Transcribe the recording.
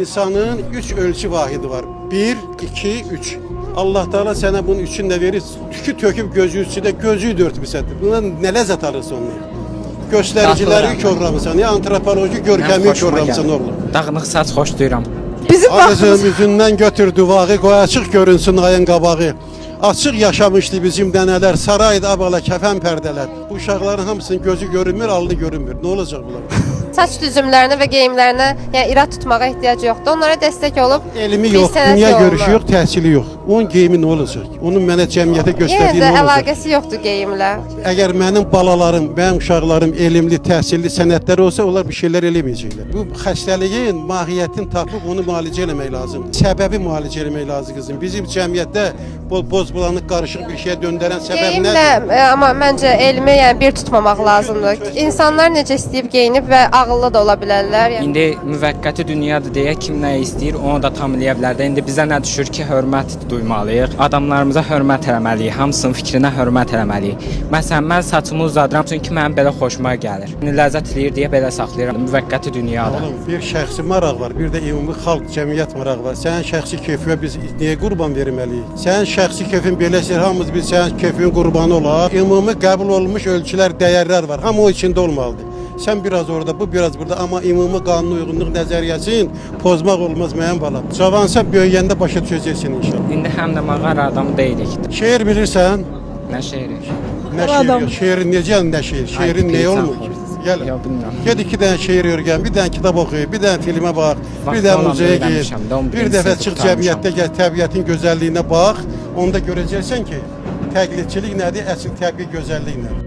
İnsanın üç ölçü vahidi var. 1, 2, 3. Allah Teala sana bunun üçünü de verir. Tükü töküp gözü üstüne gözü dörtmüşsün. Buna ne lezzet alırsın onları? Göstericileri körlamısan, ya antropoloji görkemi körlamısan oğlum. Dağınıq saç xoşlayıram. Bizim ağzının yüzünden götür duvağı, qoy açıq görünsün ayın qabağı. Açıq yaşamışdı bizim dənələr, sarayda abala kəfən pərdələr. Bu uşaqların hamısının gözü görünmür, alnı görünmür. Ne olacaq bunlar? Saç düzümlərinə və geyimlərinə, yəni irad tutmağa ehtiyac yoxdur. Onlara dəstək olub Elmi bir yox, sənət dünya yoluna. görüşü yox, təhsili yox. Onun geyimi nə olacaq? Onun mənə cəmiyyətə Yenə göstərdiyi də nə olacaq? əlaqəsi yoxdur geyimlə. Əgər mənim balalarım, mənim uşaqlarım elmli, təhsilli, sənətləri olsa, onlar bir şeylər eləməyəcəklər. Bu xəstəliyin mahiyyətini tapıb onu müalicə eləmək lazımdır. Səbəbi müalicə eləmək lazım qızım. Bizim cəmiyyətdə boz-bulanıq, qarışıq bir şeyə döndərən səbəb Geyimlə, nədir? amma məncə elmi yəni bir tutmamaq lazımdır. İnsanlar necə istəyib geyinib və ağıllı da ola bilərlər. Yəni. İndi müvəqqəti dünyadır deyə kim nə istəyir, onu da tam eləyə bilər də. İndi bizə nə düşür ki, hörmət duymalıyıq. Adamlarımıza hörmət eləməliyik, hamısının fikrinə hörmət eləməliyik. Məsələn, mən saçımı uzadıram çünki mənim belə xoşuma gəlir. Ləzzət eləyir deyə belə saxlayıram. Müvəqqəti dünyadır. Oğlum, bir şəxsi maraq var, bir də ümumi xalq, cəmiyyət marağı var. Sənin şəxsi keyfiyyə biz niyə qurban verməliyik? Sənin şəxsi keyfin beləsə, hamımız biz sənin keyfin qurbanı olaq. Ümumi qəbul olunmuş ölçülər, dəyərlər var. Hamı o içində olmalıdır. Sen biraz orada, bu biraz burada, ama ümumi kanuna uyğunluq nəzəriyyəsini pozmaq olmaz mənim balam. Cavansa böyüyəndə başa düşəcəksin inşallah. İndi həm də mağara adamı deyilik. Şeir bilirsən? Nə şeiri? Nə şeir yok. Şeirin necə nə şeir? Şeirin Ay, ne bilirsən, olmur ki? Gel. Yox, bilmirəm. Ged 2 dənə şeir öyrən, bir dənə kitab oxu, bir dənə filmə bax, bir Vaxtı dənə olanda muzeyə get. öyrənmişəm də, onu Bir birinci dəfə sinif çıx qurtarmışam. cəmiyyətdə gəl, təbiətin gözəlliyinə bax. Onda görəcəksən ki, təqlidçilik nədir, əsl təbii gözəllik nədir.